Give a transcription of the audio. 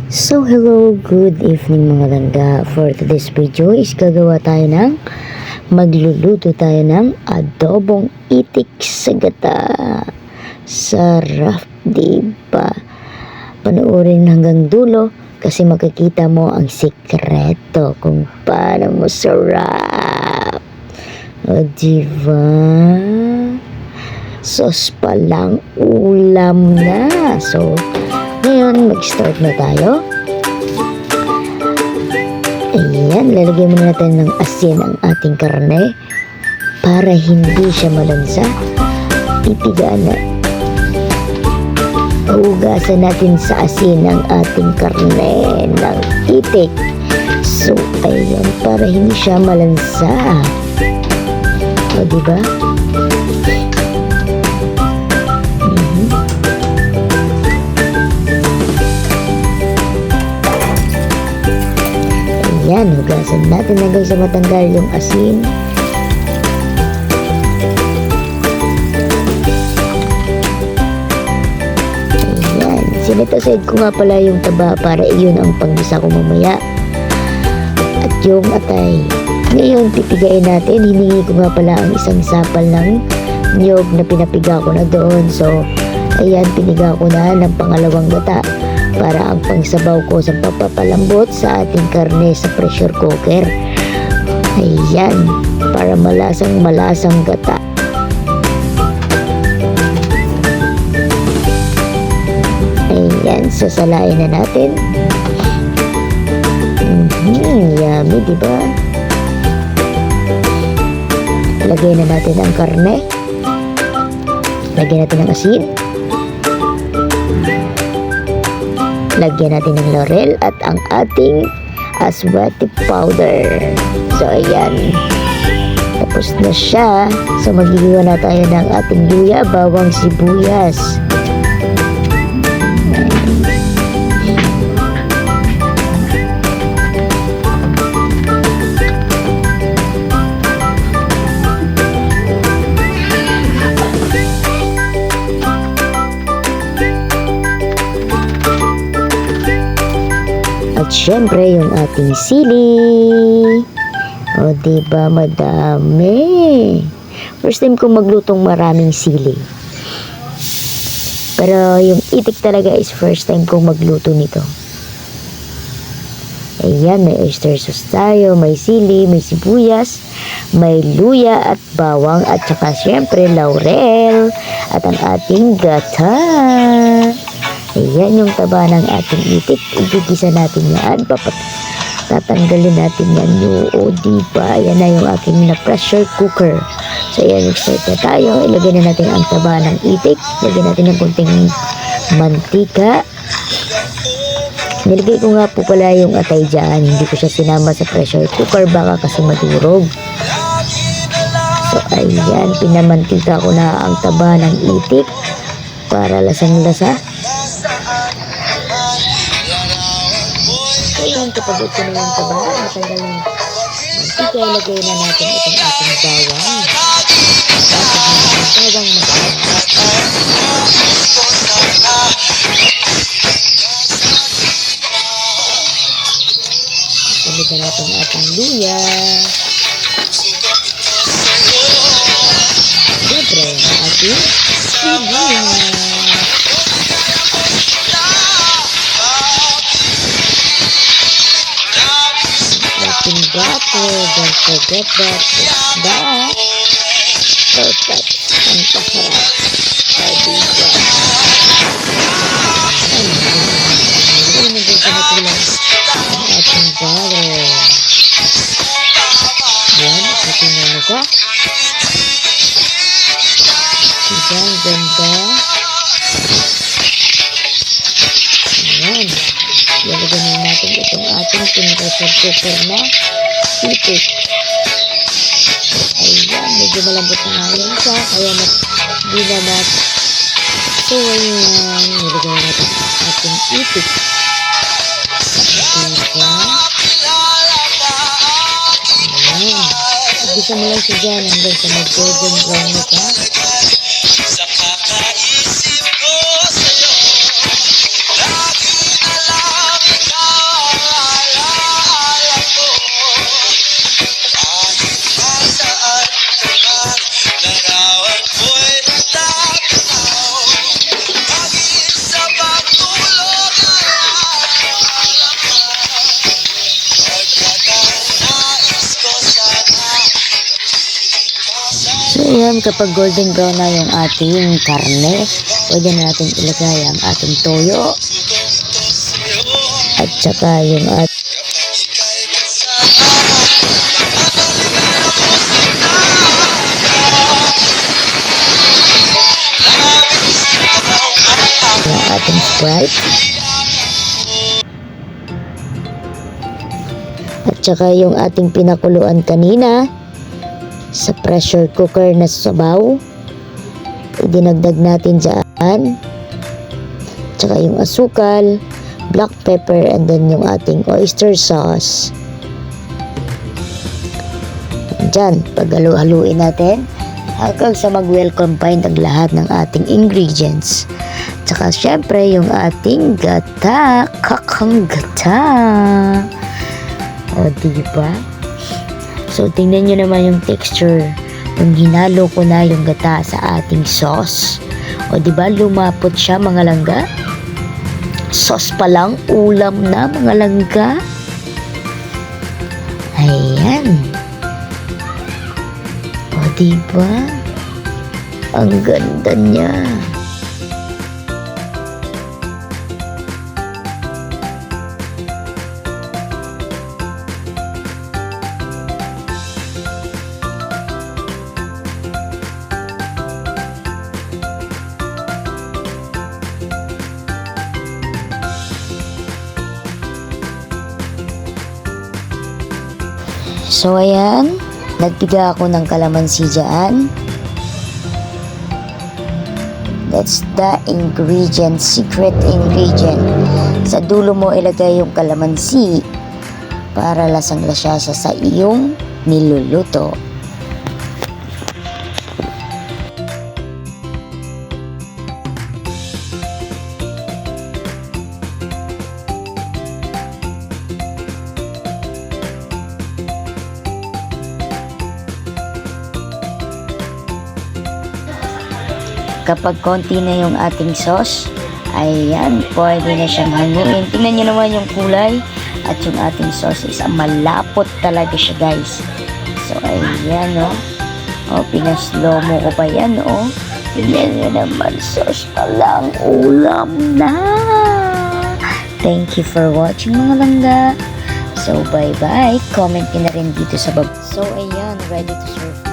So hello, good evening mga langga. For today's video is magluluto tayo ng adobong itik sa gata. Sarap, diba? Panoorin hanggang dulo kasi makikita mo ang sikreto kung paano mo sarap. O diba? Sauce pa lang, ulam na. So, ngayon, mag-start na tayo. Ayan, lalagyan muna natin ng asin ang ating karne para hindi siya malansa. Pipigaan na. Hugasan natin sa asin ang ating karne ng itik. So, ayan, para hindi siya malansa. O, diba? Yan, hugasan natin hanggang sa matanggal yung asin. Ayan, sinetasid ko nga pala yung taba para iyon ang panggisa ko mamaya. At yung atay. Ngayon, pipigain natin. Hiningi ko nga pala ang isang sapal ng niyog na pinapiga ko na doon. So, ayan, piniga ko na ng pangalawang gata para ang pangsabaw ko sa papapalambot sa ating karne sa pressure cooker. Ayan, para malasang gata. Ayan, sasalain na natin. Yummy, diba? Lagyan na natin ang karne. Lagyan natin ng asin. Lagyan natin ng laurel at ang ating aswati powder. So, ayan. Tapos na siya. So, maghihiwa na tayo ng ating luya, bawang, sibuyas. At syempre, yung ating sili. O, diba, madami. First time kong maglutong maraming sili. Pero yung itik talaga is first time kong magluto nito. Ayan, may oyster sauce tayo, may sili, may sibuyas, may luya at bawang, at saka syempre, laurel, at ang ating gata. Ayan yung taba ng ating itik. Igigisa natin yan. Tatanggalin natin yan. O, diba? Ayan na yung aking pressure cooker. So, ayan, start na tayo. Ilagay na natin ang taba ng itik. Lagyan natin ng kunting mantika. Nilagay ko nga po pala yung atay dyan. Hindi ko siya sinama sa pressure cooker. Baka kasi madurog. So, ayan. Pinamantika ko na ang taba ng itik para lasang-lasa. Ayan, kapag ito na yung taba, matanggal ng mantika, ilagay na natin itong ating bawang. Tapos na yung bawang Samid na natin ang ating luya. Siyempre, ang ating sibuyas. Don't forget that it's that perfect and pasarap. Diba? Ayan, naging panatulang ang ating butter. Yan, ating nasa. Diba, ang ganda. Ayan. Ilagay na natin itong ating pressure cooker na itik. Ayan, medyo malambot na nga yun siya, kaya hindi na natin. So, ayan, nilagay na natin ating itik. Diba? Ayan. Igisa mo lang siya dyan hanggang sa mag-golden brown na siya. Ayan, kapag golden brown na yung ating karne, pwede na natin ilagay ang ating toyo. At saka yung ating Sprite. At saka yung ating pinakuluan kanina sa pressure cooker na sabaw. Idinagdag natin dyan. At saka yung asukal, black pepper, and then yung ating oyster sauce. Dyan, paghalu-haluin natin hanggang sa mag-well combine ang lahat ng ating ingredients. Tsaka syempre yung ating gata, kakang gata. O diba? So tingnan nyo naman yung texture nung hinalo ko na yung gata sa ating sauce. O diba lumapot siya mga langga? Sauce pa lang, ulam na mga langga. Ayan. O diba? Ang ganda niya. So ayan, nagpiga ako ng kalamansi dyan. That's the ingredient, secret ingredient. Sa dulo mo ilagay yung kalamansi para lasang-lasa siya sa iyong niluluto. Kapag konti na yung ating sauce, ayan, pwede na siyang hanguin. Tingnan nyo naman yung kulay at yung ating sauce is malapot talaga siya, guys. So, ayan, o. O, pinaslow mo ko pa yan, o. Tingnan nyo naman, sauce pa lang, ulam na. Thank you for watching, mga langga. So, bye-bye. Comment nyo na rin dito sa baba. So, ayan, ready to serve.